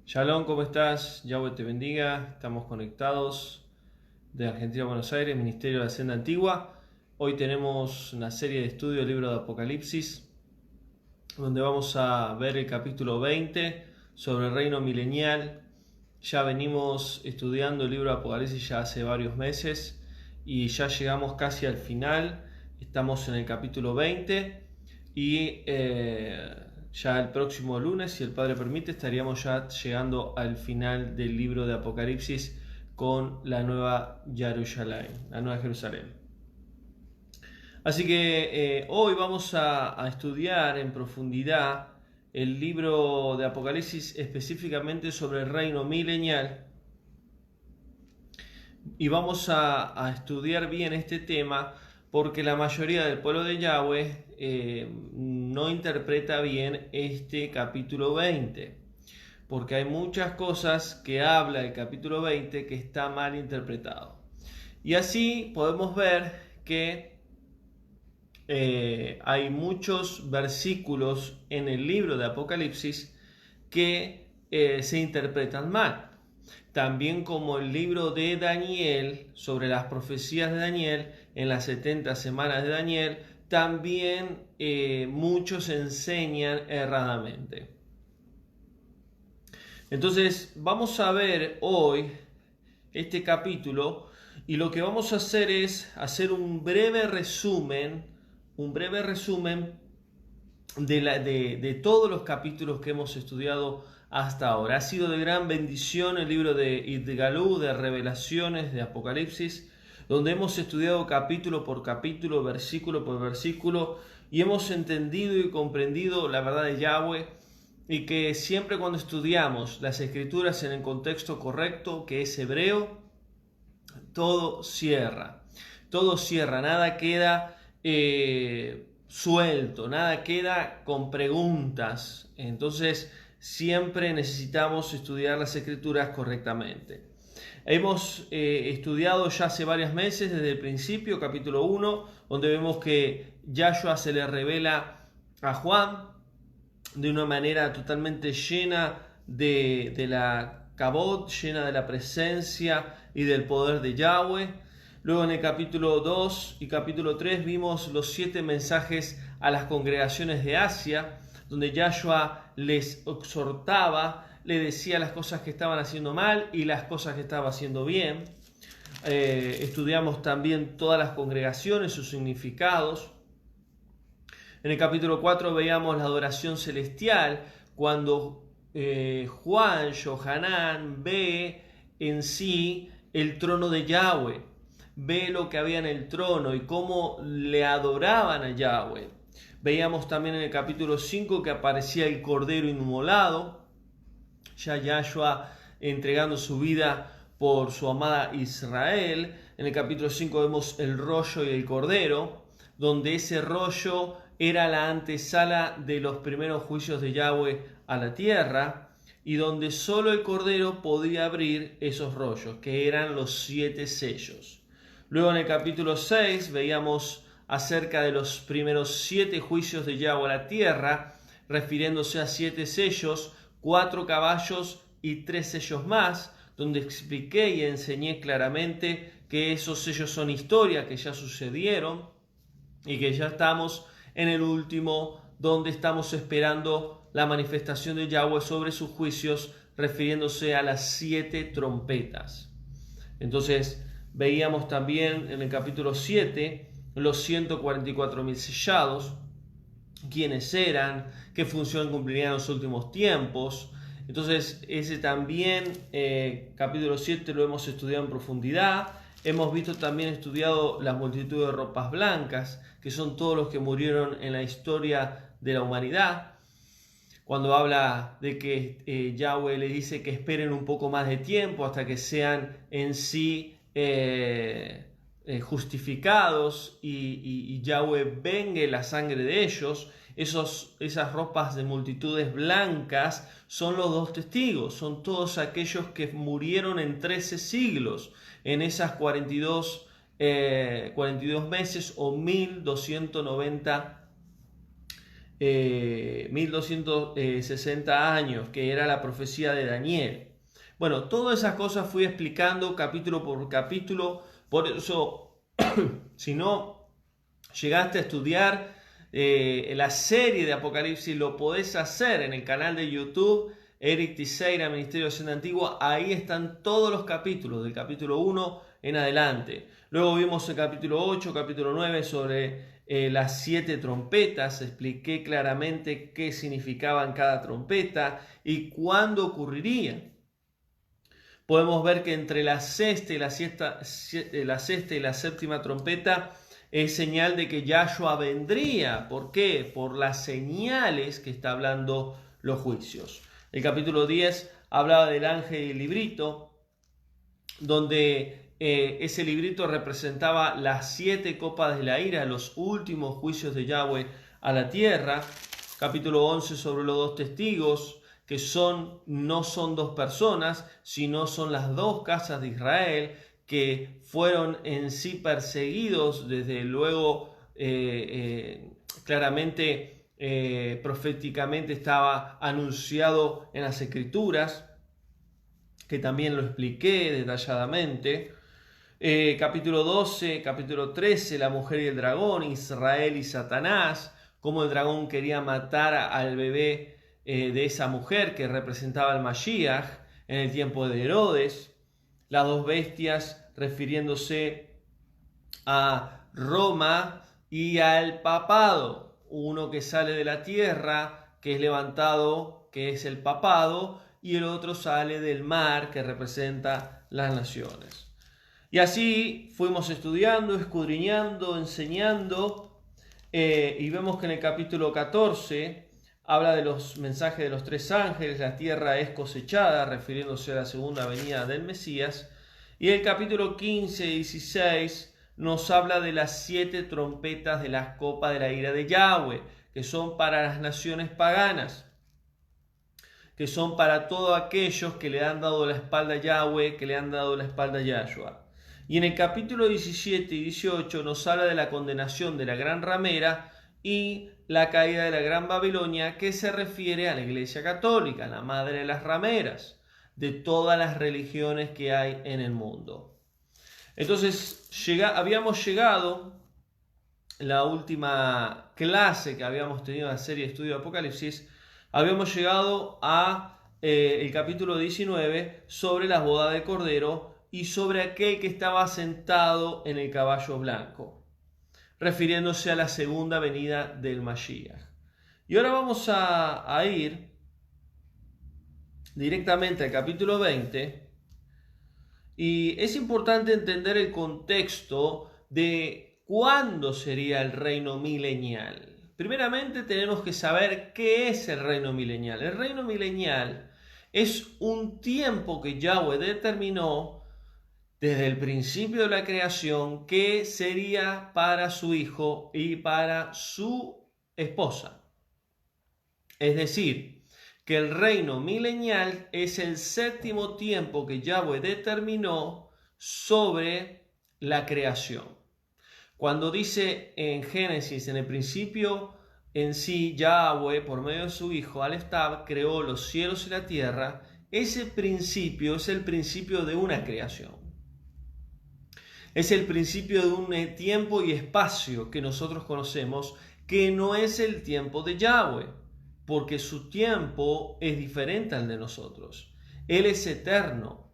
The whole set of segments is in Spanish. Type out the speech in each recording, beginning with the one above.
Shalom, ¿cómo estás? Yahweh te bendiga. Estamos conectados de Argentina a Buenos Aires, Ministerio de la Senda Antigua. Hoy tenemos una serie de estudios del libro de Apocalipsis, donde vamos a ver el capítulo 20 sobre el reino milenial. Ya venimos estudiando el libro de Apocalipsis ya hace varios meses y ya llegamos casi al final. Estamos en el capítulo 20 y ya el próximo lunes, si el Padre permite, estaríamos ya llegando al final del libro de Apocalipsis con la nueva Jerusalén, la nueva Jerusalén. Así que hoy vamos a estudiar en profundidad el libro de Apocalipsis, específicamente sobre el reino milenial, y vamos a estudiar bien este tema porque la mayoría del pueblo de Yahweh no interpreta bien este capítulo 20, porque hay muchas cosas que habla el capítulo 20 que está mal interpretado. Y así podemos ver que hay muchos versículos en el libro de Apocalipsis que se interpretan mal. También como el libro de Daniel, sobre las profecías de Daniel, en las 70 semanas de Daniel, también muchos enseñan erradamente. Entonces vamos a ver hoy este capítulo y lo que vamos a hacer es hacer un breve resumen de todos los capítulos que hemos estudiado hasta ahora. Ha sido de gran bendición el libro de Idgalú, de Revelaciones, de Apocalipsis, donde hemos estudiado capítulo por capítulo, versículo por versículo, y hemos entendido y comprendido la verdad de Yahweh, y que siempre cuando estudiamos las escrituras en el contexto correcto, que es hebreo, todo cierra, nada queda suelto, nada queda con preguntas. Entonces siempre necesitamos estudiar las escrituras correctamente. Hemos estudiado ya hace varios meses, desde el principio, capítulo 1, donde vemos que Yahshua se le revela a Juan de una manera totalmente llena de la kabod, llena de la presencia y del poder de Yahweh. Luego en el capítulo 2 y capítulo 3 vimos los 7 mensajes a las congregaciones de Asia, donde Yahshua les exhortaba, le decía las cosas que estaban haciendo mal y las cosas que estaba haciendo bien. Estudiamos también todas las congregaciones, sus significados. En el capítulo 4 veíamos la adoración celestial, cuando Juan, Yohanan, ve en sí el trono de Yahweh, ve lo que había en el trono y cómo le adoraban a Yahweh. Veíamos también en el capítulo 5 que aparecía el Cordero inmolado, ya Yahshua entregando su vida por su amada Israel. En el capítulo 5 vemos el rollo y el Cordero, donde ese rollo era la antesala de los primeros juicios de Yahweh a la tierra, y donde solo el Cordero podía abrir esos rollos, que eran los 7 sellos. Luego en el capítulo 6 veíamos acerca de los primeros 7 juicios de Yahweh a la tierra, refiriéndose a 7 sellos, 4 caballos y 3 sellos más, donde expliqué y enseñé claramente que esos sellos son historia, que ya sucedieron y que ya estamos en el último, donde estamos esperando la manifestación de Yahweh sobre sus juicios, refiriéndose a las 7 trompetas. Entonces veíamos también en el capítulo 7 los 144.000 sellados, quiénes eran, qué función cumplirían en los últimos tiempos. Entonces ese también, capítulo 7, lo hemos estudiado en profundidad. Hemos visto también, estudiado la multitud de ropas blancas, que son todos los que murieron en la historia de la humanidad. Cuando habla de que Yahweh le dice que esperen un poco más de tiempo hasta que sean en sí justificados y Yahweh vengue la sangre de ellos. Esas ropas de multitudes blancas son los 2 testigos, son todos aquellos que murieron en 13 siglos, en esas 42 meses o 1290 1260 años, que era la profecía de Daniel. Bueno, todas esas cosas fui explicando capítulo por capítulo. Por eso, si no llegaste a estudiar la serie de Apocalipsis, lo podés hacer en el canal de YouTube Eric Teixeira, Ministerio de Acción Antigua. Ahí están todos los capítulos, del capítulo 1 en adelante. Luego vimos el capítulo 8, capítulo 9 sobre las 7 trompetas. Expliqué claramente qué significaban cada trompeta y cuándo ocurriría. Podemos ver que entre la sexta y la séptima trompeta es señal de que Yahshua vendría. ¿Por qué? Por las señales que está hablando los juicios. El capítulo 10 hablaba del ángel y el librito, donde ese librito representaba las 7 copas de la ira, los últimos juicios de Yahweh a la tierra. Capítulo 11 sobre los 2 testigos, que no son 2 personas, sino son las 2 casas de Israel, que fueron en sí perseguidos, desde luego claramente, proféticamente estaba anunciado en las Escrituras, que también lo expliqué detalladamente. Capítulo 12, capítulo 13, la mujer y el dragón, Israel y Satanás, cómo el dragón quería matar al bebé de esa mujer que representaba al Mashiach en el tiempo de Herodes. Las 2 bestias refiriéndose a Roma y al papado, uno que sale de la tierra, que es levantado, que es el papado, y el otro sale del mar, que representa las naciones. Y así fuimos estudiando, escudriñando, enseñando, y vemos que en el capítulo 14 habla de los mensajes de los 3 ángeles, la tierra es cosechada, refiriéndose a la segunda venida del Mesías. Y el capítulo 15 y 16 nos habla de las 7 trompetas de las copas de la ira de Yahweh, que son para las naciones paganas, que son para todos aquellos que le han dado la espalda a Yahweh, que le han dado la espalda a Yahshua. Y en el capítulo 17 y 18 nos habla de la condenación de la gran ramera y la caída de la gran Babilonia, que se refiere a la Iglesia Católica, la madre de las rameras, de todas las religiones que hay en el mundo. Entonces, habíamos llegado, la última clase que habíamos tenido en la serie de estudio de Apocalipsis, habíamos llegado a el capítulo 19 sobre las bodas de Cordero y sobre aquel que estaba sentado en el caballo blanco, refiriéndose a la segunda venida del Mashiach. Y ahora vamos a ir directamente al capítulo 20, y es importante entender el contexto de cuándo sería el reino milenial. Primeramente tenemos que saber qué es el reino milenial. El reino milenial es un tiempo que Yahweh determinó desde el principio de la creación que sería para su hijo y para su esposa. Es decir, que el reino milenial es el 7º tiempo que Yahweh determinó sobre la creación. Cuando dice en Génesis, en el principio en sí, Yahweh, por medio de su hijo, Aleftab, creó los cielos y la tierra, ese principio es el principio de una creación. Es el principio de un tiempo y espacio que nosotros conocemos, que no es el tiempo de Yahweh, porque su tiempo es diferente al de nosotros. Él es eterno.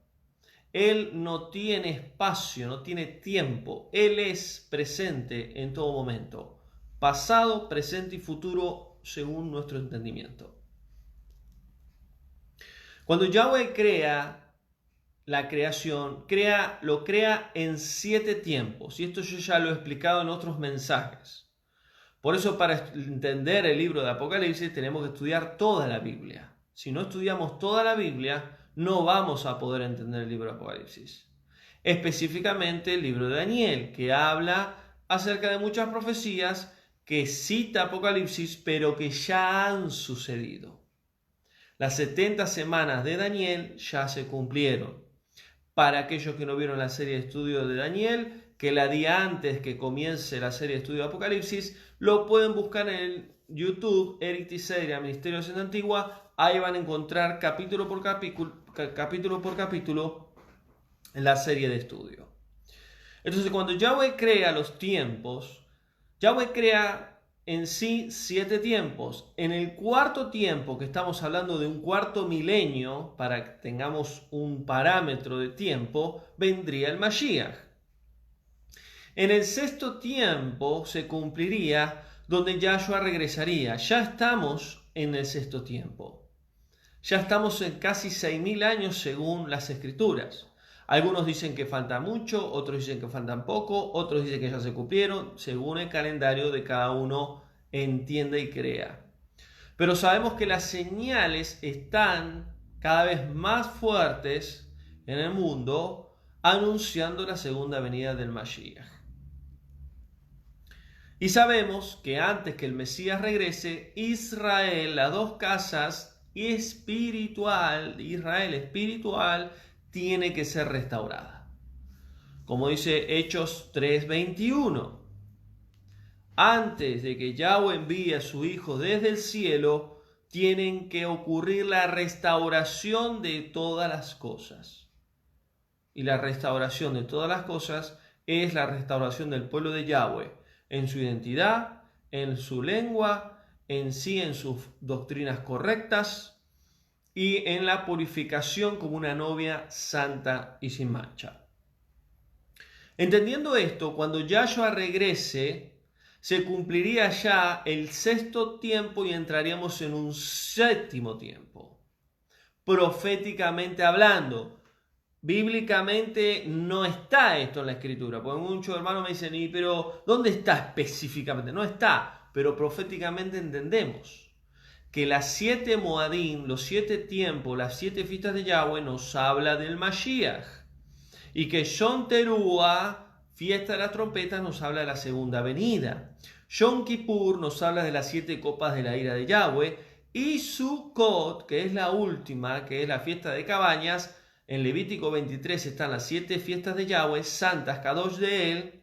Él no tiene espacio, no tiene tiempo. Él es presente en todo momento. Pasado, presente y futuro según nuestro entendimiento. Cuando Yahweh crea la creación, lo crea en 7 tiempos. Y esto yo ya lo he explicado en otros mensajes. Por eso, para entender el libro de Apocalipsis tenemos que estudiar toda la Biblia. Si no estudiamos toda la Biblia, no vamos a poder entender el libro de Apocalipsis. Específicamente el libro de Daniel, que habla acerca de muchas profecías que cita Apocalipsis, pero que ya han sucedido. Las 70 semanas de Daniel ya se cumplieron. Para aquellos que no vieron la serie de estudio de Daniel, que la di antes que comience la serie de estudio de Apocalipsis, lo pueden buscar en el YouTube, Eric Tiseira, Ministerio de Senda Antigua. Ahí van a encontrar capítulo por capítulo en la serie de estudio. Entonces, cuando Yahweh crea los tiempos, Yahweh crea en sí 7 tiempos. En el cuarto tiempo, que estamos hablando de un cuarto milenio, para que tengamos un parámetro de tiempo, vendría el Mashiach. En el sexto tiempo se cumpliría donde Yahshua regresaría. Ya estamos en el sexto tiempo. Ya estamos en casi 6.000 años según las Escrituras. Algunos dicen que falta mucho, otros dicen que faltan poco, otros dicen que ya se cumplieron, según el calendario de cada uno entienda y crea. Pero sabemos que las señales están cada vez más fuertes en el mundo, anunciando la segunda venida del Mashiach. Y sabemos que antes que el Mesías regrese, Israel, las dos casas espiritual, Israel espiritual, tiene que ser restaurada. Como dice Hechos 3:21. Antes de que Yahweh envíe a su Hijo desde el cielo, tienen que ocurrir la restauración de todas las cosas. Y la restauración de todas las cosas es la restauración del pueblo de Yahweh, en su identidad, en su lengua, en sí, en sus doctrinas correctas y en la purificación como una novia santa y sin mancha. Entendiendo esto, cuando Yahshua regrese, se cumpliría ya el sexto tiempo y entraríamos en un séptimo tiempo. Proféticamente hablando, bíblicamente no está esto en la Escritura, porque muchos hermanos me dicen, pero ¿dónde está específicamente? No está, pero proféticamente entendemos que las 7 Moadim, los 7 tiempos, las 7 fiestas de Yahweh nos habla del Mashiach, y que Yom Teruah, fiesta de las trompetas, nos habla de la segunda venida. Yom Kippur nos habla de las 7 copas de la ira de Yahweh, y Sukkot, que es la última, que es la fiesta de cabañas. En Levítico 23 están las 7 fiestas de Yahweh, santas, Kadosh de él.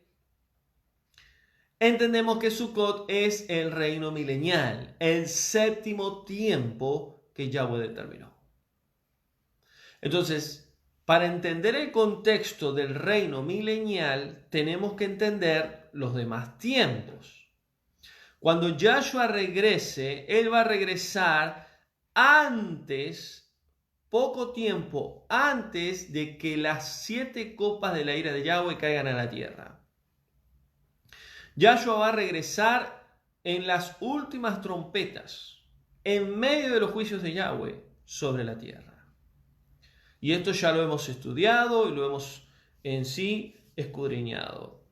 Entendemos que Sukkot es el reino milenial, el séptimo tiempo que Yahweh determinó. Entonces, para entender el contexto del reino milenial, tenemos que entender los demás tiempos. Cuando Yahshua regrese, Él va a regresar poco tiempo antes de que las 7 copas de la ira de Yahweh caigan a la tierra. Yahshua va a regresar en las últimas trompetas, en medio de los juicios de Yahweh sobre la tierra. Y esto ya lo hemos estudiado y lo hemos en sí escudriñado.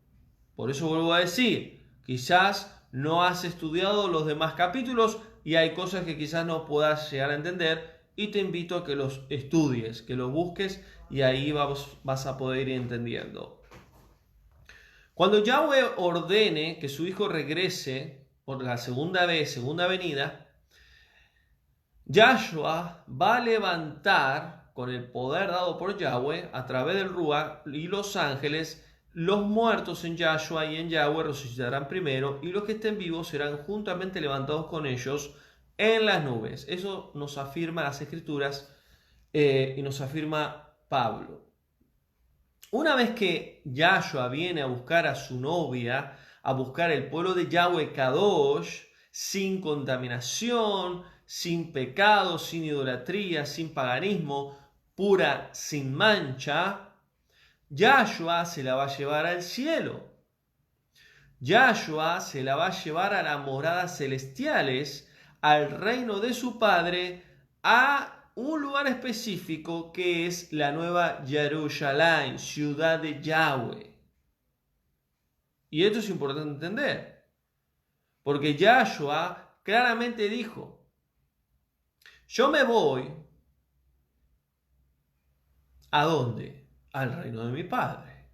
Por eso vuelvo a decir, quizás no has estudiado los demás capítulos y hay cosas que quizás no puedas llegar a entender, y te invito a que los estudies, que los busques, y ahí vas a poder ir entendiendo. Cuando Yahweh ordene que su Hijo regrese por la segunda venida, Yahshua va a levantar con el poder dado por Yahweh a través del Ruach y los ángeles. Los muertos en Yahshua y en Yahweh resucitarán primero, y los que estén vivos serán juntamente levantados con ellos en las nubes. Eso nos afirma las Escrituras y nos afirma Pablo. Una vez que Yahshua viene a buscar a su novia, a buscar el pueblo de Yahweh Kadosh, sin contaminación, sin pecado, sin idolatría, sin paganismo, pura, sin mancha, Yahshua se la va a llevar al cielo. Yahshua se la va a llevar a las moradas celestiales, al reino de su Padre, a un lugar específico que es la nueva Jerusalén, ciudad de Yahweh. Y esto es importante entender, porque Yahshua claramente dijo, yo me voy, ¿a dónde? Al reino de mi Padre.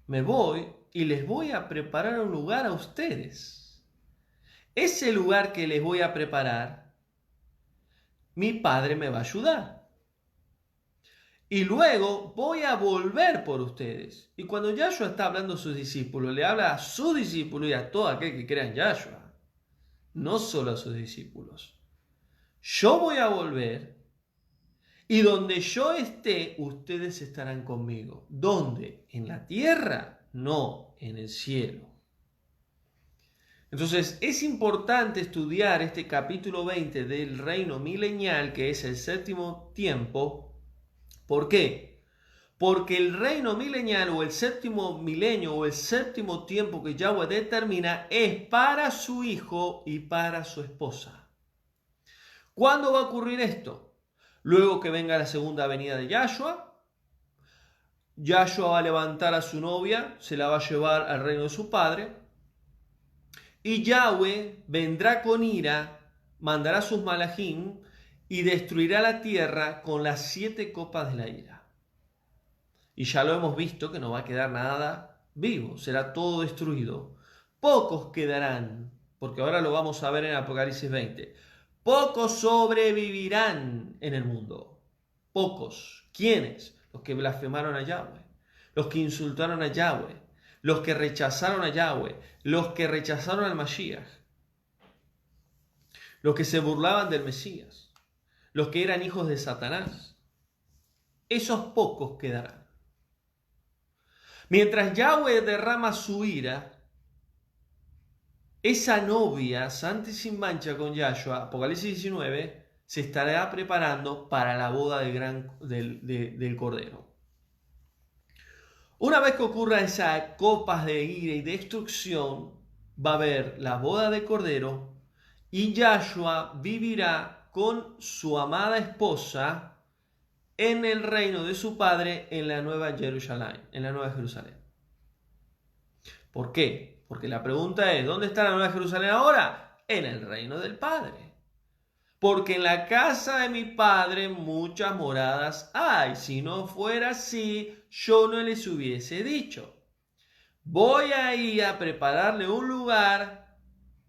Me voy y les voy a preparar un lugar a ustedes. Ese lugar que les voy a preparar, mi Padre me va a ayudar. Y luego voy a volver por ustedes. Y cuando Yahshua está hablando a sus discípulos, le habla a sus discípulos y a todo aquel que crea en Yahshua. no solo a sus discípulos. Yo voy a volver y donde yo esté, ustedes estarán conmigo. ¿Dónde? ¿En la tierra? No, en el cielo. Entonces es importante estudiar este capítulo 20 del reino milenial, que es el séptimo tiempo. ¿Por qué? Porque el reino milenial o el séptimo milenio o el séptimo tiempo que Yahweh determina es para su hijo y para su esposa. ¿Cuándo va a ocurrir esto? Luego que venga la segunda venida de Yahshua. Yahshua va a levantar a su novia, se la va a llevar al reino de su padre. Y Yahweh vendrá con ira, mandará sus malajim y destruirá la tierra con las 7 copas de la ira. Y ya lo hemos visto que no va a quedar nada vivo, será todo destruido. Pocos quedarán, porque ahora lo vamos a ver en Apocalipsis 20. Pocos sobrevivirán en el mundo. Pocos. ¿Quiénes? Los que blasfemaron a Yahweh, los que insultaron a Yahweh, los que rechazaron a Yahweh, los que rechazaron al Mashiach, los que se burlaban del Mesías, los que eran hijos de Satanás. Esos pocos quedarán. Mientras Yahweh derrama su ira, esa novia, santa y sin mancha con Yahshua, Apocalipsis 19, se estará preparando para la boda del Cordero. Una vez que ocurra esas copas de ira y destrucción, va a haber la boda del Cordero y Yahshua vivirá con su amada esposa en el reino de su padre en la Nueva Jerusalén, ¿Por qué? Porque la pregunta es, ¿dónde está la Nueva Jerusalén ahora? En el reino del Padre. Porque en la casa de mi Padre muchas moradas hay. Si no fuera así, yo no les hubiese dicho. Voy a ir a prepararle un lugar.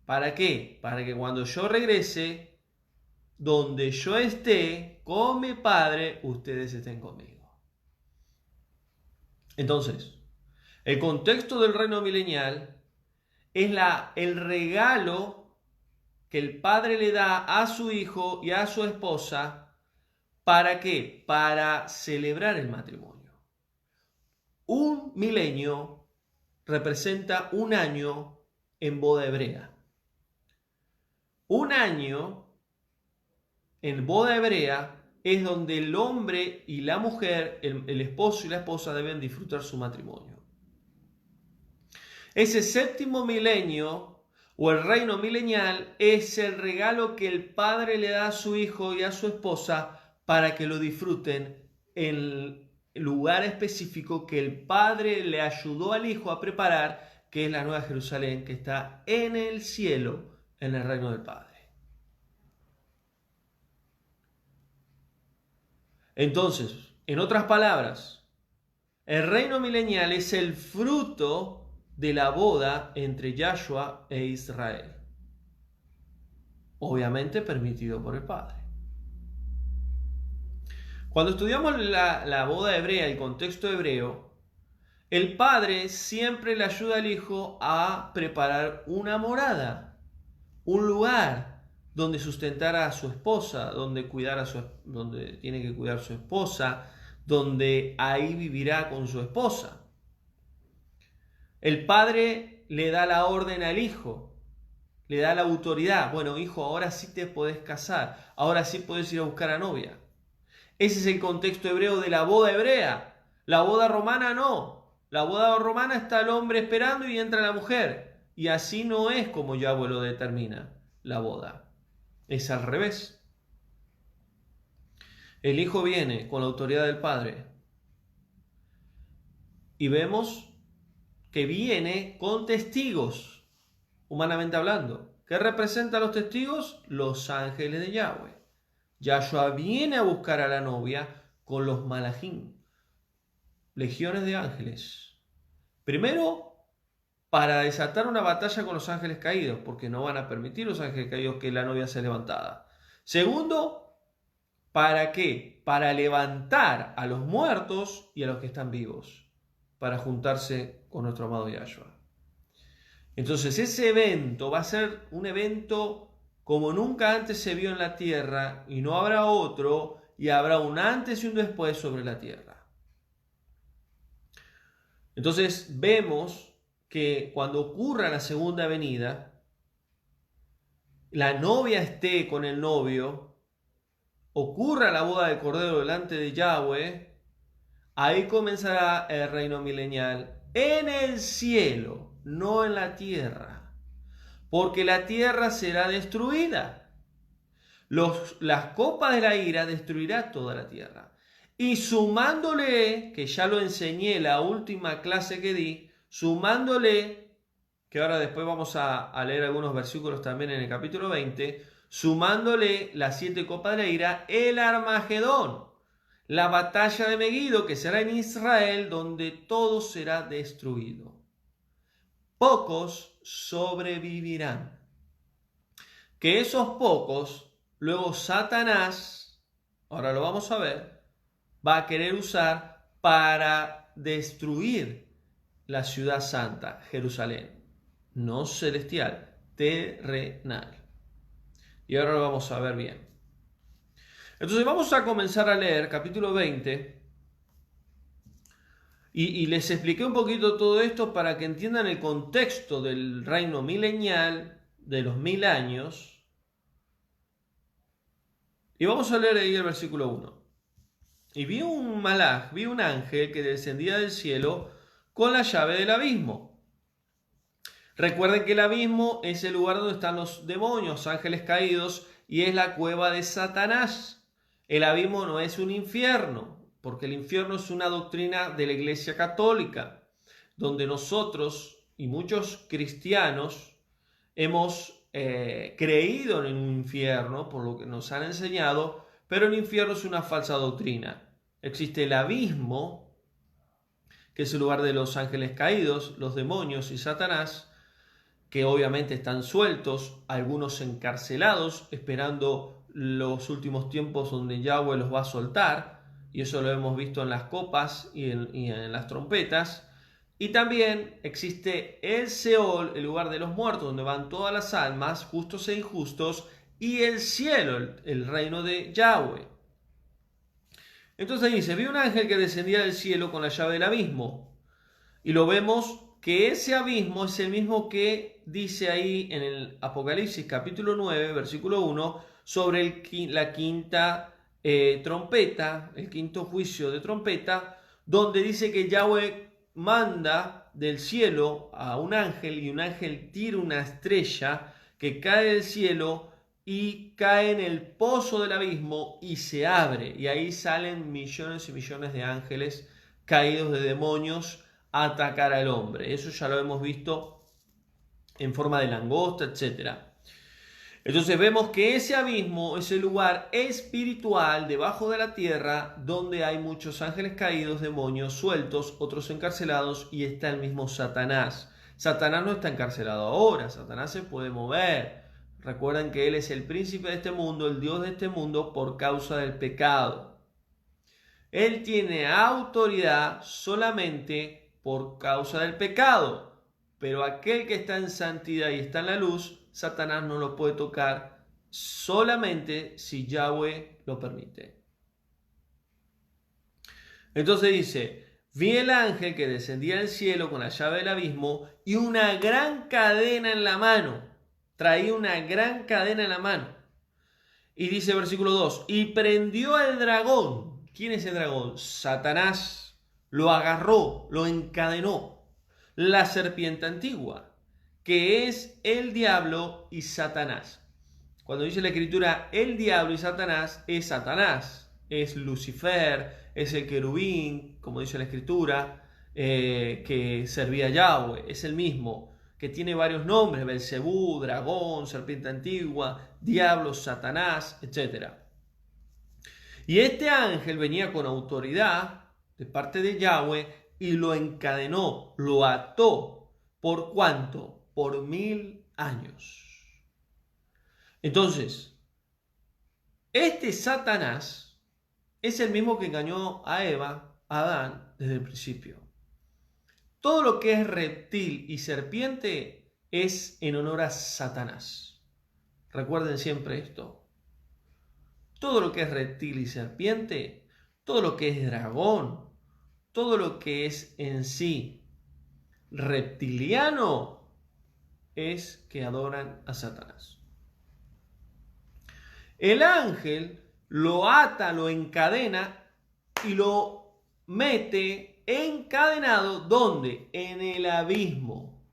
¿Para qué? Para que cuando yo regrese, donde yo esté con mi Padre, ustedes estén conmigo. Entonces, el contexto del reino milenial es el regalo que el padre le da a su hijo y a su esposa. ¿Para qué? Para celebrar el matrimonio. Un milenio representa un año en boda hebrea. Un año en boda hebrea es donde el hombre y la mujer, el esposo y la esposa deben disfrutar su matrimonio. Ese séptimo milenio o el reino milenial es el regalo que el padre le da a su hijo y a su esposa para que lo disfruten en el lugar específico que el padre le ayudó al hijo a preparar, que es la Nueva Jerusalén, que está en el cielo, en el reino del Padre. Entonces, en otras palabras, el reino milenial es el fruto de la boda entre Yahshua e Israel. Obviamente permitido por el Padre. Cuando estudiamos la boda hebrea, el contexto hebreo, el Padre siempre le ayuda al Hijo a preparar una morada, un lugar donde sustentar a su esposa, donde tiene que cuidar a su esposa, donde ahí vivirá con su esposa. El padre le da la orden al hijo, le da la autoridad. Bueno, hijo, ahora sí te podés casar, ahora sí podés ir a buscar a novia. Ese es el contexto hebreo de la boda hebrea. La boda romana no. La boda romana está el hombre esperando y entra la mujer. Y así no es como Yahweh lo determina la boda. Es al revés. El hijo viene con la autoridad del padre. Y vemos que viene con testigos, humanamente hablando. ¿Qué representan los testigos? Los ángeles de Yahweh. Yahshua viene a buscar a la novia con los malajim, legiones de ángeles. Primero, para desatar una batalla con los ángeles caídos, porque no van a permitir los ángeles caídos que la novia sea levantada. Segundo, ¿para qué? Para levantar a los muertos y a los que están vivos, para juntarse con nuestro amado Yahshua. Entonces ese evento va a ser un evento como nunca antes se vio en la tierra, y no habrá otro, y habrá un antes y un después sobre la tierra. Entonces vemos que cuando ocurra la segunda venida, la novia esté con el novio, ocurra la boda del Cordero delante de Yahweh, ahí comenzará el reino milenial en el cielo, no en la tierra, porque la tierra será destruida. Las copas de la ira destruirá toda la tierra. Y sumándole, que ya lo enseñé la última clase que di, sumándole, que ahora después vamos a leer algunos versículos también en el capítulo 20, sumándole las 7 copas de la ira, el Armagedón, la batalla de Megiddo, que será en Israel, donde todo será destruido. Pocos sobrevivirán. Que esos pocos, luego Satanás, ahora lo vamos a ver, va a querer usar para destruir la ciudad santa, Jerusalén. No celestial, terrenal. Y ahora lo vamos a ver bien. Entonces vamos a comenzar a leer capítulo 20. Y les expliqué un poquito todo esto para que entiendan el contexto del reino milenial, de los 1000 años. Y vamos a leer ahí el versículo 1. Y vi un malaj, vi un ángel que descendía del cielo con la llave del abismo. Recuerden que el abismo es el lugar donde están los demonios, ángeles caídos, y es la cueva de Satanás. El abismo no es un infierno, porque el infierno es una doctrina de la Iglesia Católica, donde nosotros y muchos cristianos hemos creído en un infierno, por lo que nos han enseñado, pero el infierno es una falsa doctrina. Existe el abismo, que es el lugar de los ángeles caídos, los demonios y Satanás, que obviamente están sueltos, algunos encarcelados, esperando los últimos tiempos donde Yahweh los va a soltar, y eso lo hemos visto en las copas y en las trompetas. Y también existe el Seol, el lugar de los muertos, donde van todas las almas, justos e injustos, y el cielo, el reino de Yahweh. Entonces dice, vi un ángel que descendía del cielo con la llave del abismo, y lo vemos que ese abismo es el mismo que dice ahí en el Apocalipsis capítulo 9, versículo 1, sobre la quinta trompeta, el quinto juicio de trompeta, donde dice que Yahweh manda del cielo a un ángel, y un ángel tira una estrella que cae del cielo y cae en el pozo del abismo y se abre, y ahí salen millones y millones de ángeles caídos de demonios a atacar al hombre. Eso ya lo hemos visto en forma de langosta, etc. Entonces vemos que ese abismo es el lugar espiritual debajo de la tierra donde hay muchos ángeles caídos, demonios sueltos, otros encarcelados, y está el mismo Satanás. Satanás no está encarcelado ahora, Satanás se puede mover. Recuerden que él es el príncipe de este mundo, el Dios de este mundo, por causa del pecado. Él tiene autoridad solamente por causa del pecado, pero aquel que está en santidad y está en la luz, Satanás no lo puede tocar solamente si Yahweh lo permite. Entonces dice, vi el ángel que descendía del cielo con la llave del abismo y una gran cadena en la mano. Traía una gran cadena en la mano. Y dice versículo 2, y prendió al dragón. ¿Quién es el dragón? Satanás. Lo agarró, lo encadenó. La serpiente antigua, que es el diablo y Satanás. Cuando dice la escritura el diablo y Satanás, es Lucifer, es el querubín, como dice la escritura, que servía a Yahweh, es el mismo, que tiene varios nombres, Belcebú, dragón, serpiente antigua, diablo, Satanás, etc. Y este ángel venía con autoridad de parte de Yahweh y lo encadenó, lo ató. ¿Por cuánto? Por 1000 años. Entonces, este Satanás es el mismo que engañó a Eva, a Adán, desde el principio. Todo lo que es reptil y serpiente es en honor a Satanás. Recuerden siempre esto. Todo lo que es reptil y serpiente, todo lo que es dragón, todo lo que es en sí reptiliano, es que adoran a Satanás. El ángel lo ata, lo encadena y lo mete encadenado, ¿dónde? En el abismo.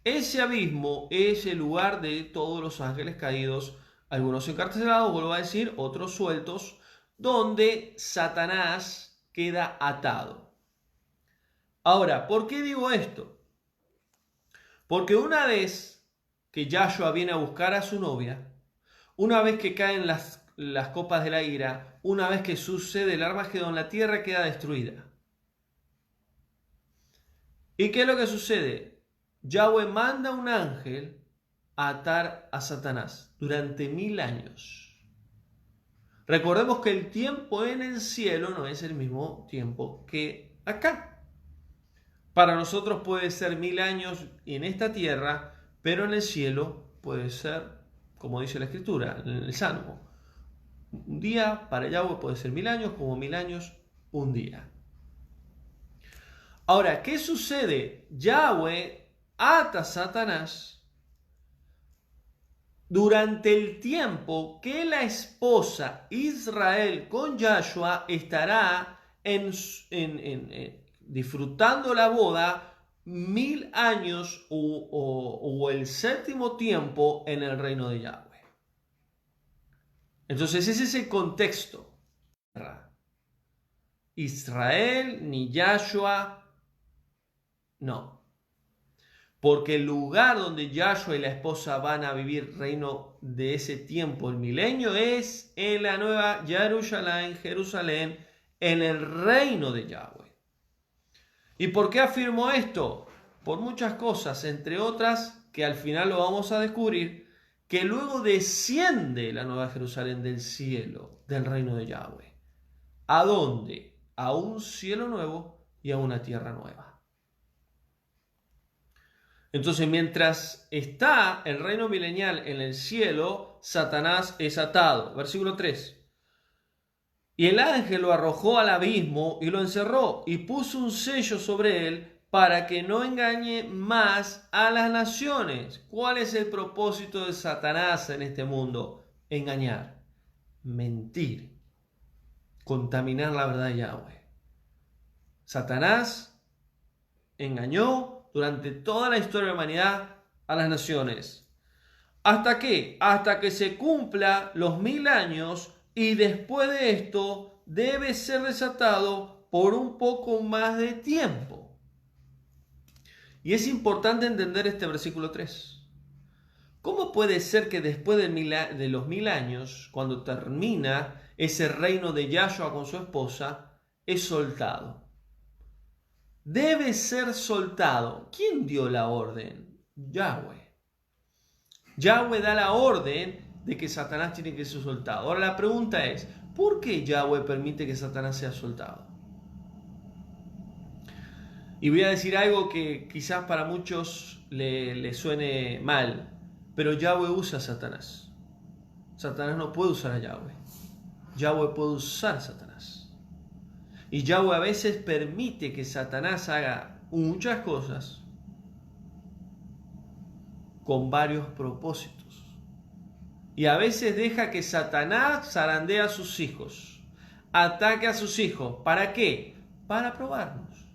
Ese abismo es el lugar de todos los ángeles caídos, algunos encarcelados, vuelvo a decir, otros sueltos, donde Satanás queda atado. Ahora, ¿por qué digo esto? Porque una vez que Yahshua viene a buscar a su novia, una vez que caen las copas de la ira, una vez que sucede el Armagedón, la tierra queda destruida. ¿Y qué es lo que sucede? Yahweh manda un ángel a atar a Satanás durante 1000 años. Recordemos que el tiempo en el cielo no es el mismo tiempo que acá. Para nosotros puede ser 1000 años en esta tierra, pero en el cielo puede ser, como dice la Escritura, en el Salmo. Un día para Yahweh puede ser 1000 años, como 1000 años un día. Ahora, ¿qué sucede? Yahweh ata a Satanás durante el tiempo que la esposa Israel con Yahshua estará disfrutando la boda 1000 años o el séptimo tiempo en el reino de Yahweh. Entonces ese es el contexto. Israel ni Yahshua, no. Porque el lugar donde Yahshua y la esposa van a vivir reino de ese tiempo, el milenio, es en la nueva Jerusalén, en el reino de Yahweh. ¿Y por qué afirmo esto? Por muchas cosas, entre otras, que al final lo vamos a descubrir, que luego desciende la nueva Jerusalén del cielo, del reino de Yahweh. ¿A dónde? A un cielo nuevo y a una tierra nueva. Entonces, mientras está el reino milenial en el cielo, Satanás es atado. Versículo 3. Y el ángel lo arrojó al abismo y lo encerró y puso un sello sobre él para que no engañe más a las naciones. ¿Cuál es el propósito de Satanás en este mundo? Engañar, mentir, contaminar la verdad de Yahweh. Satanás engañó durante toda la historia de la humanidad a las naciones. ¿Hasta qué? Hasta que se cumpla los 1000 años y después de esto debe ser desatado por un poco más de tiempo. Y es importante entender este versículo 3. ¿Cómo puede ser que después de los 1000 años, cuando termina ese reino de Yahshua con su esposa, es soltado? Debe ser soltado. ¿Quién dio la orden? Yahweh. Yahweh da la orden de que Satanás tiene que ser soltado. Ahora la pregunta es, ¿por qué Yahweh permite que Satanás sea soltado? Y voy a decir algo que quizás para muchos le suene mal, pero Yahweh usa a Satanás. Satanás no puede usar a Yahweh. Yahweh puede usar a Satanás. Y Yahweh a veces permite que Satanás haga muchas cosas con varios propósitos. Y a veces deja que Satanás zarandee a sus hijos, ataque a sus hijos. ¿Para qué? Para probarnos.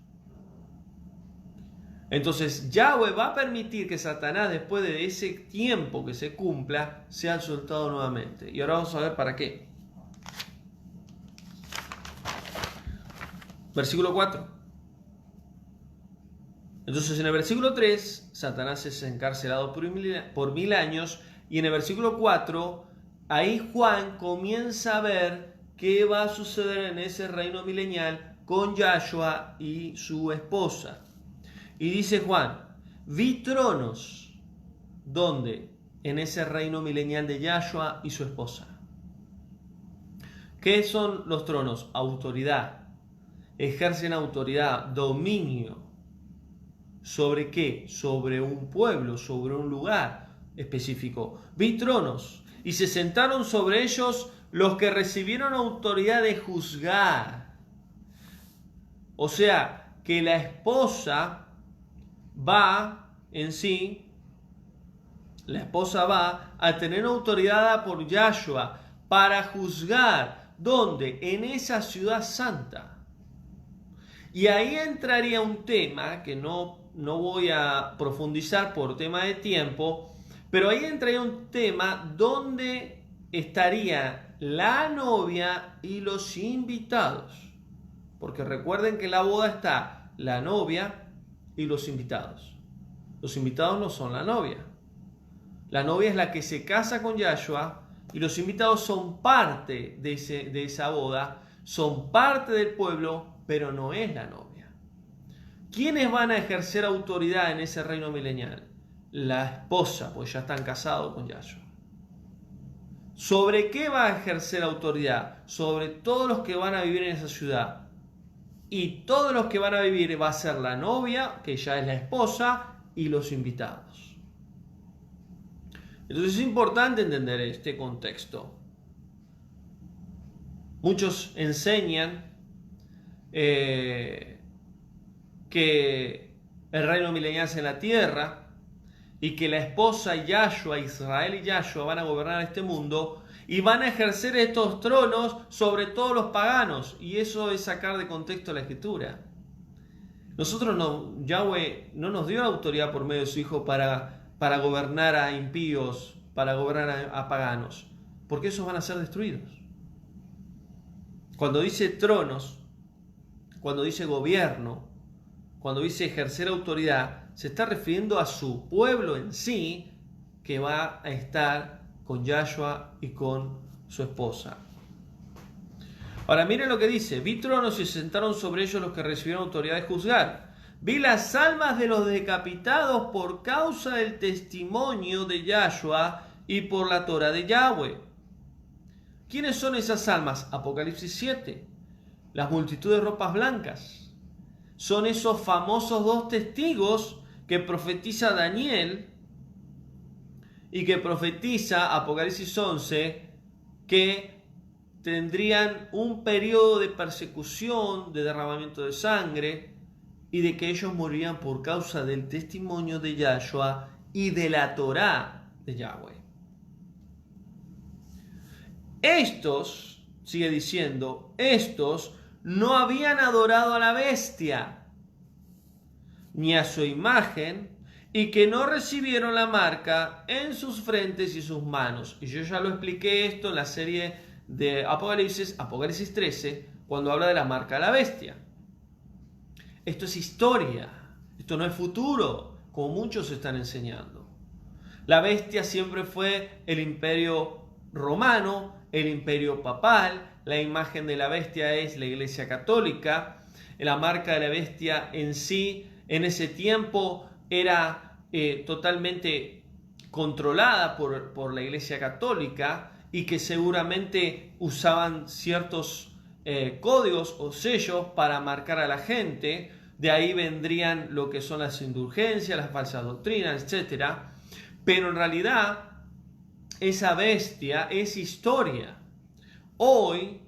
Entonces Yahweh va a permitir que Satanás, después de ese tiempo que se cumpla, sea soltado nuevamente. Y ahora vamos a ver para qué. Versículo 4. Entonces en el versículo 3, Satanás es encarcelado por 1000 años. Y en el versículo 4, ahí Juan comienza a ver qué va a suceder en ese reino milenial con Yahshua y su esposa. Y dice Juan, vi tronos, ¿dónde? En ese reino milenial de Yahshua y su esposa. ¿Qué son los tronos? Autoridad. Ejercen autoridad, dominio. ¿Sobre qué? Sobre un pueblo, sobre un lugar específico. Vi tronos y se sentaron sobre ellos los que recibieron autoridad de juzgar. O sea, que la esposa va en sí, la esposa va a tener autoridad por Yahshua para juzgar. ¿Dónde? En esa ciudad santa. Y ahí entraría un tema que no voy a profundizar por tema de tiempo, pero ahí entraría un tema donde estaría la novia y los invitados. Porque recuerden que en la boda está la novia y los invitados. Los invitados no son la novia. La novia es la que se casa con Yahshua y los invitados son parte de esa boda, son parte del pueblo, pero no es la novia. ¿Quiénes van a ejercer autoridad en ese reino milenial? La esposa, pues ya están casados con Yahshua. ¿Sobre qué va a ejercer autoridad? Sobre todos los que van a vivir en esa ciudad. Y todos los que van a vivir va a ser la novia, que ya es la esposa, y los invitados. Entonces es importante entender este contexto. Muchos enseñan que el reino milenial es en la tierra y que la esposa Yahshua, Israel y Yahshua van a gobernar este mundo y van a ejercer estos tronos sobre todos los paganos. Y eso es sacar de contexto la escritura. Yahweh no nos dio la autoridad por medio de su Hijo para gobernar a impíos, para gobernar a paganos, porque esos van a ser destruidos. Cuando dice tronos, cuando dice gobierno, cuando dice ejercer autoridad, se está refiriendo a su pueblo en sí, que va a estar con Yahshua y con su esposa. Ahora miren lo que dice: vi tronos y se sentaron sobre ellos los que recibieron autoridad de juzgar. Vi las almas de los decapitados por causa del testimonio de Yahshua y por la Torah de Yahweh. ¿Quiénes son esas almas? Apocalipsis 7. Las multitudes de ropas blancas. Son esos famosos dos testigos que profetiza Daniel y que profetiza Apocalipsis 11 que tendrían un periodo de persecución, de derramamiento de sangre y de que ellos morirían por causa del testimonio de Yahshua y de la Torá de Yahweh. Estos, sigue diciendo, estos no habían adorado a la bestia ni a su imagen y que no recibieron la marca en sus frentes y sus manos. Y yo ya lo expliqué esto en la serie de Apocalipsis 13, cuando habla de la marca de la bestia. Esto es historia, esto no es futuro, como muchos están enseñando. La bestia siempre fue el imperio romano, el imperio papal. La imagen de la bestia es la Iglesia Católica. La marca de la bestia en sí, en ese tiempo, era totalmente controlada por la Iglesia Católica y que seguramente usaban ciertos códigos o sellos para marcar a la gente. De ahí vendrían lo que son las indulgencias, las falsas doctrinas, etc. Pero en realidad esa bestia es historia. Hoy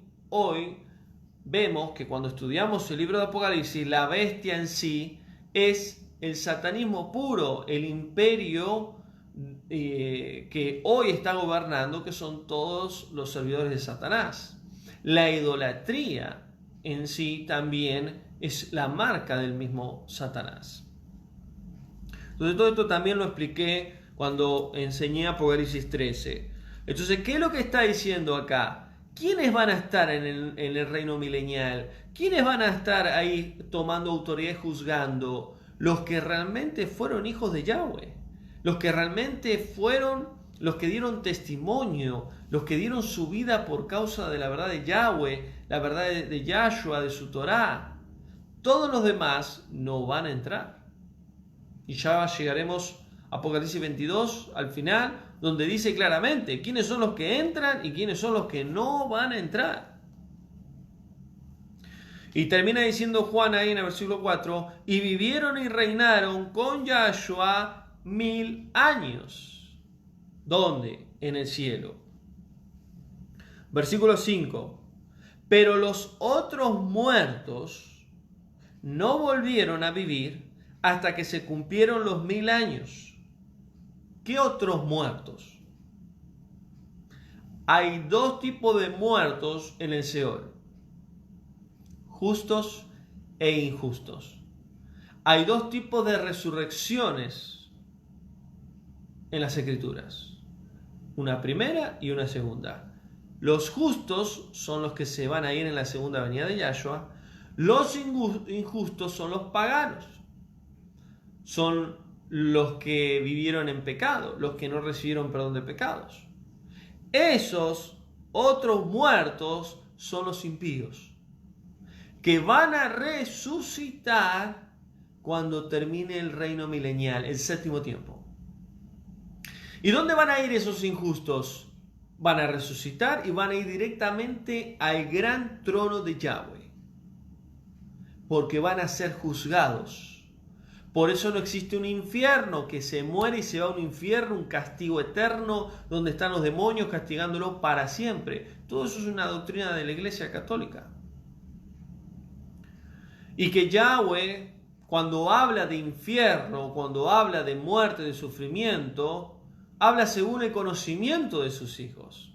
vemos que cuando estudiamos el libro de Apocalipsis, la bestia en sí es el satanismo puro, el imperio que hoy está gobernando, que son todos los servidores de Satanás. La idolatría en sí también es la marca del mismo Satanás. Entonces todo esto también lo expliqué cuando enseñé Apocalipsis 13. Entonces, ¿qué es lo que está diciendo acá? ¿Quiénes van a estar en el reino milenial? ¿Quiénes van a estar ahí tomando autoridad y juzgando? Los que realmente fueron hijos de Yahweh. Los que realmente fueron los que dieron testimonio, los que dieron su vida por causa de la verdad de Yahweh, la verdad de Yahshua, de su Torá. Todos los demás no van a entrar. Y ya llegaremos a Apocalipsis 22 al final, donde dice claramente quiénes son los que entran y quiénes son los que no van a entrar. Y termina diciendo Juan ahí en el versículo 4, y vivieron y reinaron con Yahshua 1000 años. ¿Dónde? En el cielo. Versículo 5, pero los otros muertos no volvieron a vivir hasta que se cumplieron los 1000 años. ¿Qué otros muertos? Hay dos tipos de muertos en el Seol: justos e injustos. Hay dos tipos de resurrecciones en las Escrituras: una primera y una segunda. Los justos son los que se van a ir en la segunda venida de Yahshua. Los injustos son los paganos. Son los que vivieron en pecado, los que no recibieron perdón de pecados. Esos otros muertos son los impíos, que van a resucitar cuando termine el reino milenial, el séptimo tiempo. ¿Y dónde van a ir esos injustos? Van a resucitar y van a ir directamente al gran trono de Yahweh, porque van a ser juzgados. Por eso no existe un infierno, que se muere y se va a un infierno, un castigo eterno, donde están los demonios castigándolo para siempre. Todo eso es una doctrina de la Iglesia Católica. Y que Yahweh, cuando habla de infierno, cuando habla de muerte, de sufrimiento, habla según el conocimiento de sus hijos.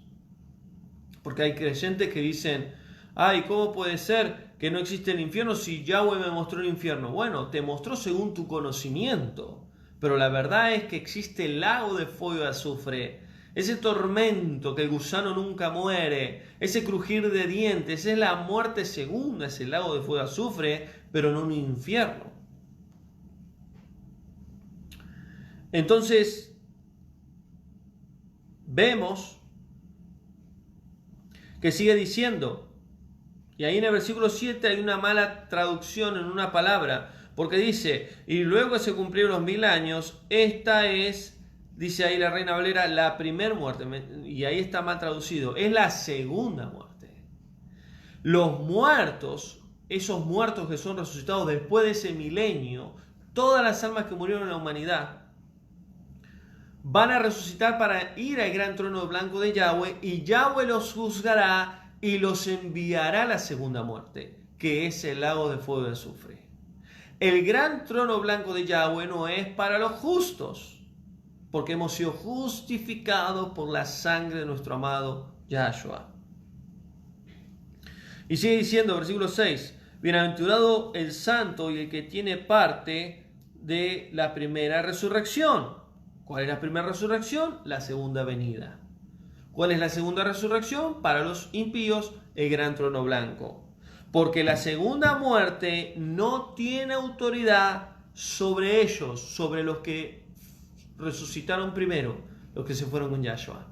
Porque hay creyentes que dicen, ay, ¿cómo puede ser que no existe el infierno si Yahweh me mostró el infierno? Bueno, te mostró según tu conocimiento. Pero la verdad es que existe el lago de fuego y azufre, ese tormento que el gusano nunca muere, ese crujir de dientes, es la muerte segunda, es el lago de fuego y azufre, pero no un infierno. Entonces, vemos que sigue diciendo, y ahí en el versículo 7 hay una mala traducción en una palabra, porque dice, y luego se cumplieron los 1000 años, esta es, dice ahí la Reina Valera, la primera muerte, y ahí está mal traducido, es la segunda muerte. Los muertos, esos muertos que son resucitados después de ese milenio, todas las almas que murieron en la humanidad, van a resucitar para ir al gran trono blanco de Yahweh, y Yahweh los juzgará y los enviará a la segunda muerte, que es el lago de fuego y azufre. El gran trono blanco de Yahweh no es para los justos, porque hemos sido justificados por la sangre de nuestro amado Yahshua. Y sigue diciendo, versículo 6, bienaventurado el santo y el que tiene parte de la primera resurrección. ¿Cuál es la primera resurrección? La segunda venida. ¿Cuál es la segunda resurrección? Para los impíos, el gran trono blanco. Porque la segunda muerte no tiene autoridad sobre ellos, sobre los que resucitaron primero, los que se fueron con Yahshua.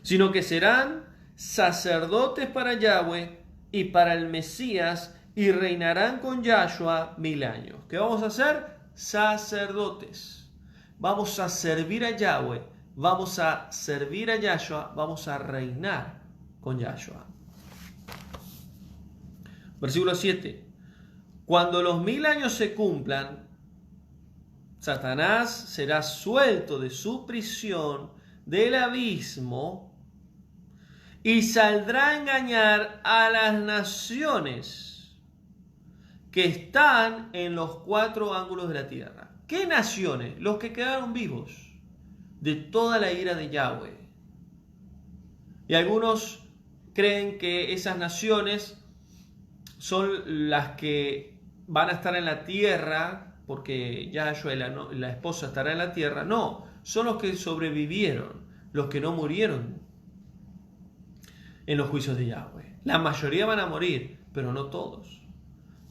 Sino que serán sacerdotes para Yahweh y para el Mesías, y reinarán con Yahshua 1000 años. ¿Qué vamos a hacer? Sacerdotes. Vamos a servir a Yahweh, vamos a servir a Yahshua, vamos a reinar con Yahshua. Versículo 7. Cuando los 1000 años se cumplan, Satanás será suelto de su prisión del abismo y saldrá a engañar a las naciones que están en los 4 ángulos de la tierra. ¿Qué naciones? Los que quedaron vivos de toda la ira de Yahweh. Y algunos creen que esas naciones son las que van a estar en la tierra, porque Yahshua y la esposa estará en la tierra. No, son los que sobrevivieron, los que no murieron en los juicios de Yahweh. La mayoría van a morir, pero no todos.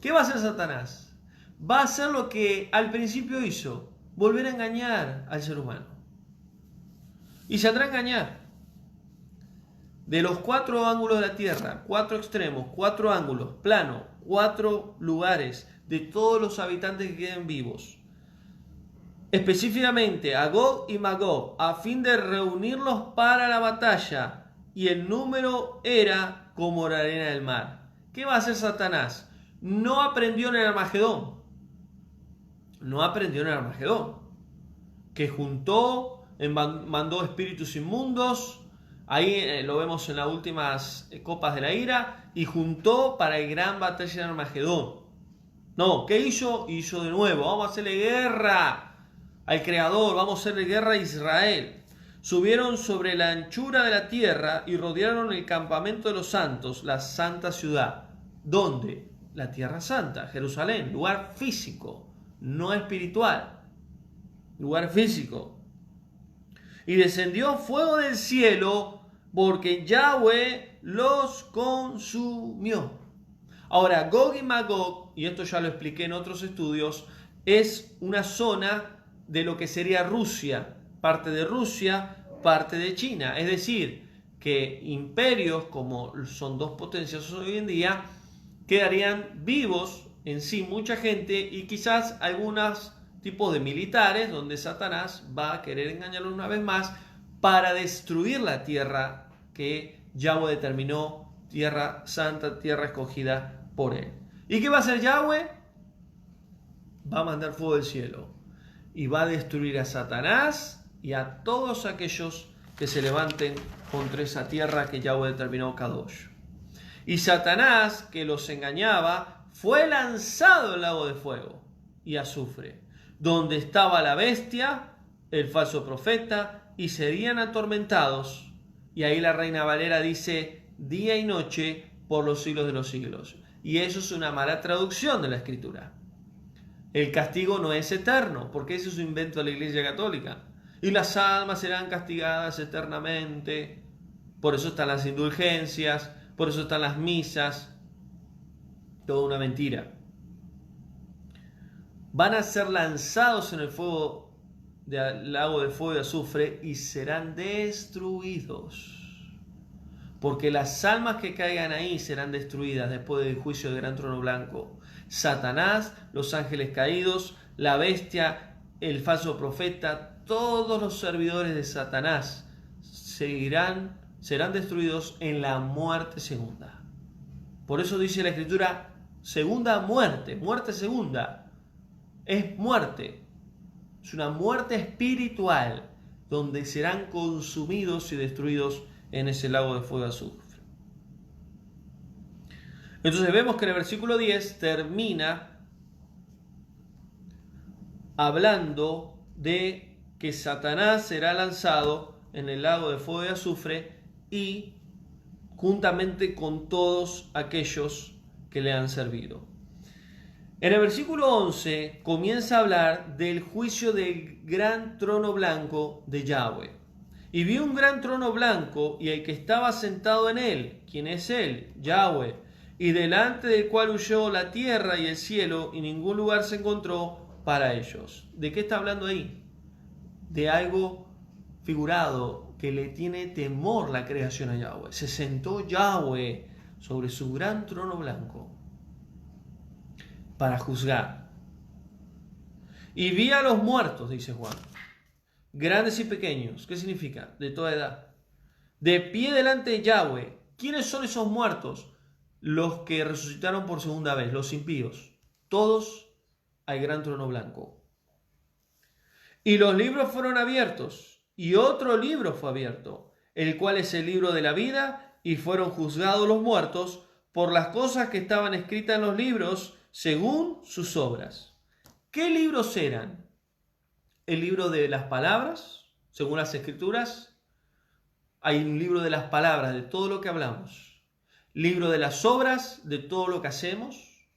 ¿Qué va a hacer Satanás? Va a hacer lo que al principio hizo, volver a engañar al ser humano. Y saldrá a engañar. De los 4 ángulos de la tierra, 4 extremos, 4 ángulos, plano, 4 lugares, de todos los habitantes que queden vivos. Específicamente a Gog y Magog, a fin de reunirlos para la batalla, y el número era como la arena del mar. ¿Qué va a hacer Satanás? No aprendió en el Armagedón. No aprendió en el Armagedón. Que juntó, mandó espíritus inmundos. Ahí lo vemos en las últimas copas de la ira. Y juntó para el gran batalla de Armagedón. No, ¿qué hizo? Hizo de nuevo. Vamos a hacerle guerra al Creador. Vamos a hacerle guerra a Israel. Subieron sobre la anchura de la tierra y rodearon el campamento de los santos, la santa ciudad. ¿Dónde? La tierra santa, Jerusalén, lugar físico, no espiritual. Lugar físico. Y descendió fuego del cielo porque Yahweh los consumió. Ahora, Gog y Magog, y esto ya lo expliqué en otros estudios, es una zona de lo que sería Rusia. Parte de Rusia, parte de China. Es decir, que imperios, como son dos potencias hoy en día, quedarían vivos en sí mucha gente y quizás algunos tipos de militares donde Satanás va a querer engañarlos una vez más para destruir la tierra que Yahweh determinó, tierra santa, tierra escogida por él. ¿Y qué va a hacer Yahweh? Va a mandar fuego del cielo y va a destruir a Satanás y a todos aquellos que se levanten contra esa tierra que Yahweh determinó Kadosh. Y Satanás, que los engañaba, fue lanzado al lago de fuego y azufre, donde estaba la bestia, el falso profeta, y serían atormentados. Y ahí la Reina Valera dice, día y noche por los siglos de los siglos. Y eso es una mala traducción de la Escritura. El castigo no es eterno, porque eso es un invento de la Iglesia Católica. Y las almas serán castigadas eternamente. Por eso están las indulgencias, por eso están las misas. Toda una mentira. Van a ser lanzados en el fuego del lago de fuego y azufre y serán destruidos. Porque las almas que caigan ahí serán destruidas después del juicio del gran trono blanco. Satanás, los ángeles caídos, la bestia, el falso profeta, todos los servidores de Satanás serán destruidos en la muerte segunda. Por eso dice la Escritura, segunda muerte, muerte segunda. Es muerte. Es una muerte espiritual donde serán consumidos y destruidos en ese lago de fuego y azufre. Entonces vemos que en el versículo 10 termina hablando de que Satanás será lanzado en el lago de fuego y azufre y juntamente con todos aquellos que le han servido. En el versículo 11 comienza a hablar del juicio del gran trono blanco de Yahweh. Y vi un gran trono blanco y el que estaba sentado en él, ¿quién es él? Yahweh. Y delante del cual huyó la tierra y el cielo y ningún lugar se encontró para ellos. ¿De qué está hablando ahí? De algo figurado que le tiene temor la creación a Yahweh. Se sentó Yahweh sobre su gran trono blanco para juzgar. Y vi a los muertos, dice Juan, grandes y pequeños. ¿Qué significa? De toda edad. De pie delante de Yahweh. ¿Quiénes son esos muertos? Los que resucitaron por segunda vez, los impíos. Todos al gran trono blanco. Y los libros fueron abiertos, y otro libro fue abierto, el cual es el libro de la vida, y fueron juzgados los muertos por las cosas que estaban escritas en los libros, según sus obras. ¿Qué libros eran? El libro de las palabras, según las Escrituras. Hay un libro de las palabras, de todo lo que hablamos. Libro de las obras, de todo lo que hacemos.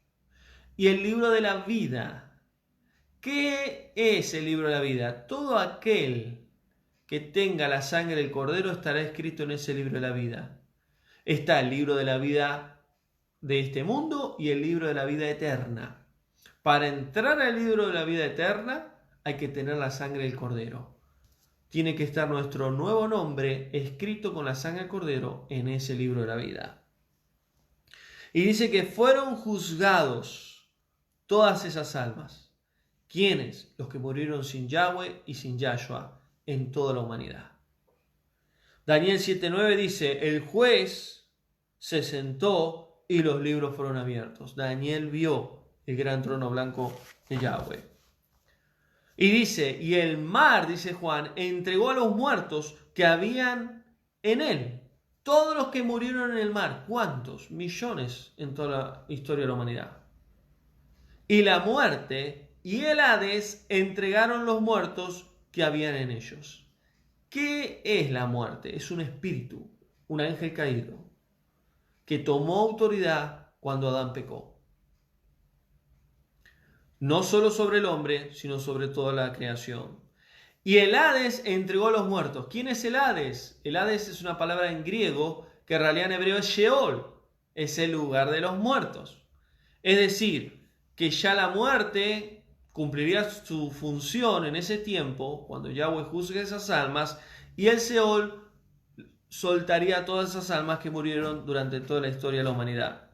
Y el libro de la vida. ¿Qué es el libro de la vida? Todo aquel que tenga la sangre del Cordero estará escrito en ese libro de la vida. Está el libro de la vida de este mundo y el libro de la vida eterna. Para entrar al libro de la vida eterna hay que tener la sangre del Cordero. Tiene que estar nuestro nuevo nombre escrito con la sangre del Cordero en ese libro de la vida. Y dice que fueron juzgados todas esas almas. ¿Quiénes? Los que murieron sin Yahweh y sin Yahshua en toda la humanidad. Daniel 7:9 dice, el juez se sentó y los libros fueron abiertos. Daniel vio el gran trono blanco de Yahweh. Y dice, y el mar, dice Juan, entregó a los muertos que habían en él. Todos los que murieron en el mar. ¿Cuántos? Millones en toda la historia de la humanidad. Y la muerte y el Hades entregaron los muertos que habían en ellos. ¿Qué es la muerte? Es un espíritu, un ángel caído, que tomó autoridad cuando Adán pecó. No solo sobre el hombre, sino sobre toda la creación. Y el Hades entregó a los muertos. ¿Quién es el Hades? El Hades es una palabra en griego que en realidad en hebreo es Sheol. Es el lugar de los muertos. Es decir, que ya la muerte cumpliría su función en ese tiempo, cuando Yahweh juzgue esas almas, y el Seol soltaría todas esas almas que murieron durante toda la historia de la humanidad.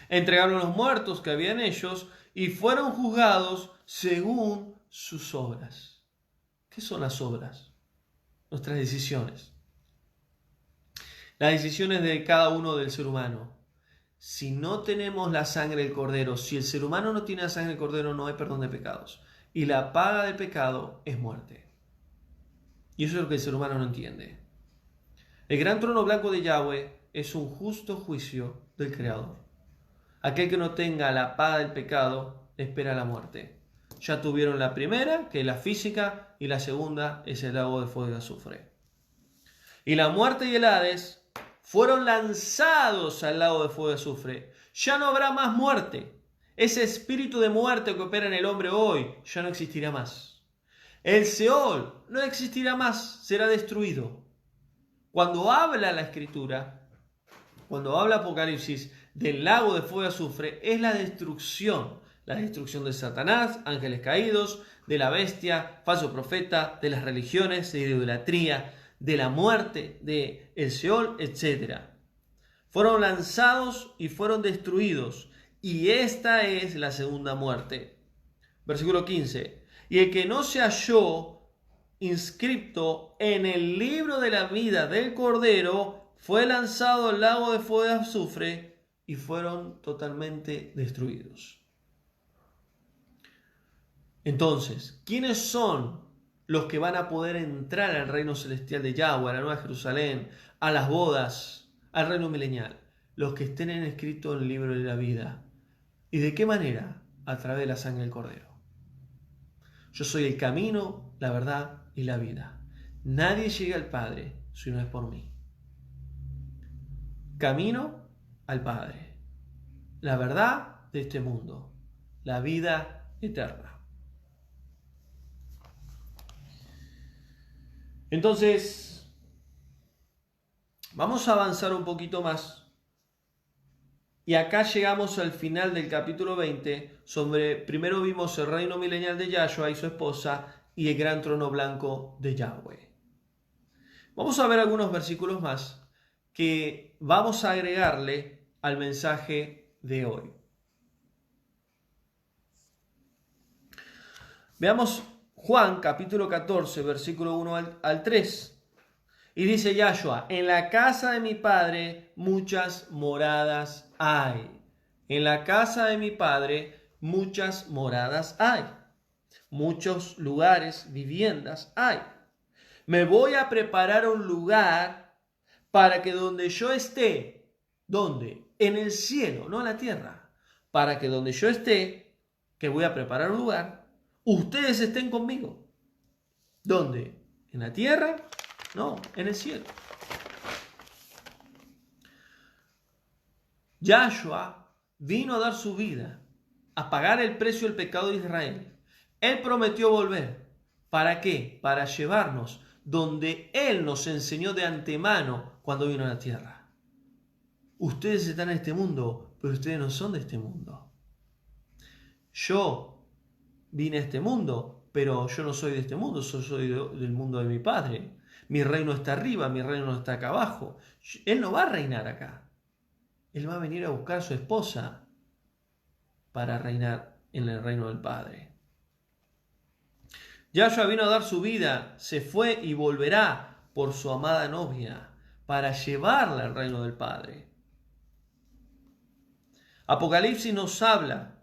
Entregaron los muertos que había en ellos y fueron juzgados según sus obras. ¿Qué son las obras? Nuestras decisiones. Las decisiones de cada uno del ser humano. Si no tenemos la sangre del Cordero, si el ser humano no tiene la sangre del Cordero, no hay perdón de pecados. Y la paga del pecado es muerte. Y eso es lo que el ser humano no entiende. El gran trono blanco de Yahweh es un justo juicio del Creador. Aquel que no tenga la paga del pecado espera la muerte. Ya tuvieron la primera, que es la física, y la segunda es el lago de fuego y azufre. Y la muerte y el Hades fueron lanzados al lago de fuego y azufre. Ya no habrá más muerte. Ese espíritu de muerte que opera en el hombre hoy ya no existirá más. El Seol no existirá más, será destruido. Cuando habla la Escritura, cuando habla Apocalipsis del lago de fuego y azufre, es la destrucción de Satanás, ángeles caídos, de la bestia, falso profeta, de las religiones, de la idolatría, de la muerte, de el Seol, etc. Fueron lanzados y fueron destruidos, y esta es la segunda muerte. Versículo 15. Y el que no se halló inscripto en el libro de la vida del Cordero fue lanzado al lago de fuego y azufre y fueron totalmente destruidos. Entonces, ¿quiénes son los que van a poder entrar al reino celestial de Yahweh, a la Nueva Jerusalén, a las bodas, al reino milenial? Los que estén inscritos en el libro de la vida. ¿Y de qué manera? A través de la sangre del Cordero. Yo soy el camino, la verdad y la vida. Nadie llega al Padre si no es por mí. Camino al Padre. La verdad de este mundo. La vida eterna. Entonces, vamos a avanzar un poquito más. Y acá llegamos al final del capítulo 20. Primero vimos el reino milenial de Yahshua y su esposa y el gran trono blanco de Yahweh. Vamos a ver algunos versículos más que vamos a agregarle al mensaje de hoy. Veamos Juan capítulo 14, versículo 1 al 3. Y dice Yahshua, en la casa de mi Padre muchas moradas hay. En la casa de mi Padre muchas moradas hay. Muchos lugares, viviendas hay. Me voy a preparar un lugar para que donde yo esté, ¿dónde? En el cielo, no en la tierra. Para que donde yo esté, que voy a preparar un lugar, ustedes estén conmigo. ¿Dónde? ¿En la tierra? No, en el cielo. Yahshua vino a dar su vida, a pagar el precio del pecado de Israel. Él prometió volver. ¿Para qué? Para llevarnos donde Él nos enseñó de antemano cuando vino a la tierra. Ustedes están en este mundo, pero ustedes no son de este mundo. Yo vine a este mundo, pero yo no soy de este mundo, yo soy del mundo de mi Padre. Mi reino está arriba, mi reino no está acá abajo. Él no va a reinar acá. Él va a venir a buscar a su esposa para reinar en el reino del Padre. Yahshua vino a dar su vida, se fue y volverá por su amada novia para llevarla al reino del Padre. Apocalipsis nos habla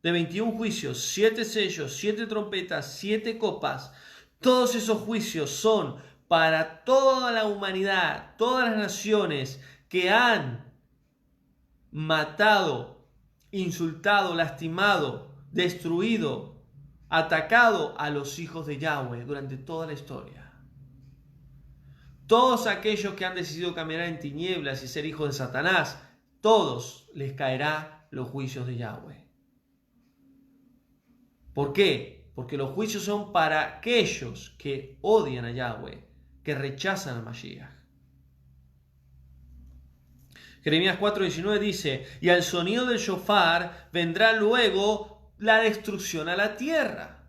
de 21 juicios, 7 sellos, 7 trompetas, 7 copas. Todos esos juicios son para toda la humanidad, todas las naciones que han matado, insultado, lastimado, destruido, atacado a los hijos de Yahweh durante toda la historia. Todos aquellos que han decidido caminar en tinieblas y ser hijos de Satanás, todos les caerá los juicios de Yahweh. ¿Por qué? Porque los juicios son para aquellos que odian a Yahweh, que rechazan al Mashiach. Jeremías 4:19 dice, y al sonido del shofar vendrá luego la destrucción a la tierra.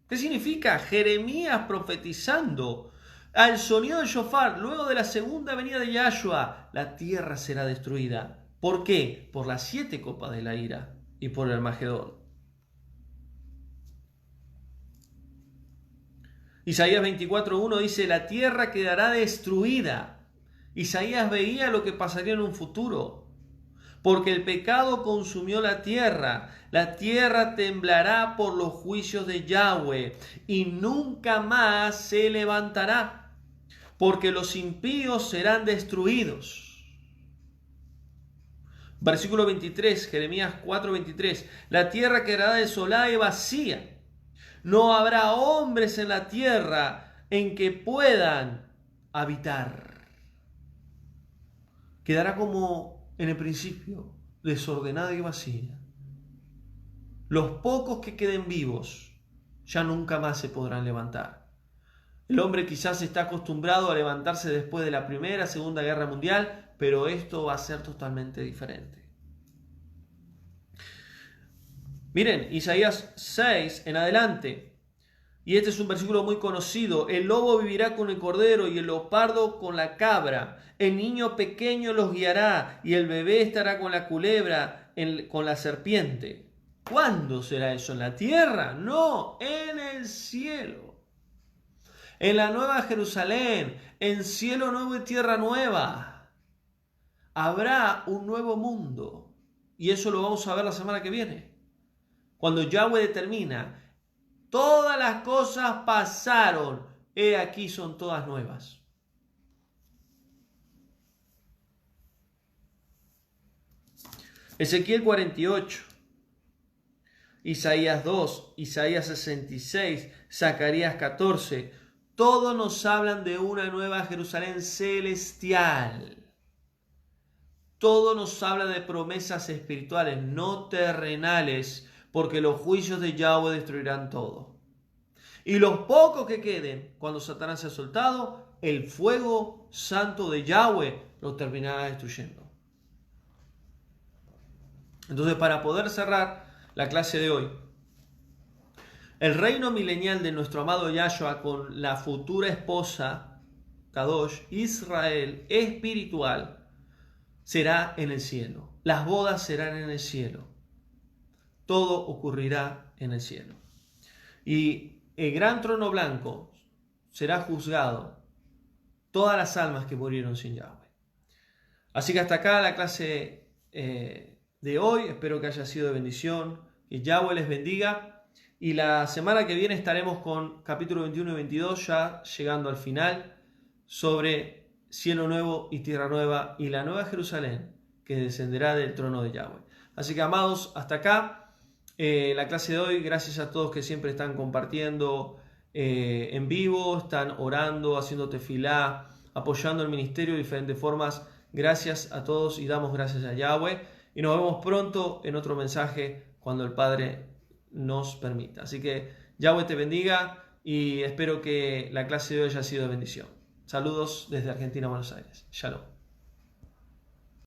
¿Qué significa? Jeremías profetizando, al sonido del shofar, luego de la segunda venida de Yahshua, la tierra será destruida. ¿Por qué? Por las 7 copas de la ira y por el Armagedón. Isaías 24:1 dice, la tierra quedará destruida. Isaías veía lo que pasaría en un futuro. Porque el pecado consumió la tierra temblará por los juicios de Yahweh y nunca más se levantará, porque los impíos serán destruidos. Versículo 23, Jeremías 4:23, la tierra quedará desolada y vacía. No habrá hombres en la tierra en que puedan habitar. Quedará como en el principio, desordenada y vacía. Los pocos que queden vivos ya nunca más se podrán levantar. El hombre quizás está acostumbrado a levantarse después de la Primera, Segunda Guerra Mundial, pero esto va a ser totalmente diferente. Miren, Isaías 6 en adelante, y este es un versículo muy conocido, el lobo vivirá con el cordero y el leopardo con la cabra, el niño pequeño los guiará y el bebé estará con la culebra, con la serpiente. ¿Cuándo será eso? ¿En la tierra? No, en el cielo. En la nueva Jerusalén, en cielo nuevo y tierra nueva. Habrá un nuevo mundo, y eso lo vamos a ver la semana que viene. Cuando Yahweh determina, todas las cosas pasaron, he aquí son todas nuevas. Ezequiel 48, Isaías 2, Isaías 66, Zacarías 14, todos nos hablan de una nueva Jerusalén celestial. Todo nos habla de promesas espirituales, no terrenales, porque los juicios de Yahweh destruirán todo. Y los pocos que queden, cuando Satanás sea soltado, el fuego santo de Yahweh los terminará destruyendo. Entonces, para poder cerrar la clase de hoy, el reino milenial de nuestro amado Yahshua con la futura esposa, Kadosh, Israel espiritual, será en el cielo. Las bodas serán en el cielo. Todo ocurrirá en el cielo. Y el gran trono blanco será juzgado todas las almas que murieron sin Yahweh. Así que hasta acá la clase de hoy. Espero que haya sido de bendición. Que Yahweh les bendiga. Y la semana que viene estaremos con capítulo 21 y 22, ya llegando al final, sobre cielo nuevo y tierra nueva y la nueva Jerusalén que descenderá del trono de Yahweh. Así que, amados, hasta acá la clase de hoy. Gracias a todos que siempre están compartiendo en vivo, están orando, haciendo tefilá, apoyando el ministerio de diferentes formas. Gracias a todos y damos gracias a Yahweh. Y nos vemos pronto en otro mensaje cuando el Padre nos permita. Así que Yahweh te bendiga y espero que la clase de hoy haya sido de bendición. Saludos desde Argentina, Buenos Aires. Shalom.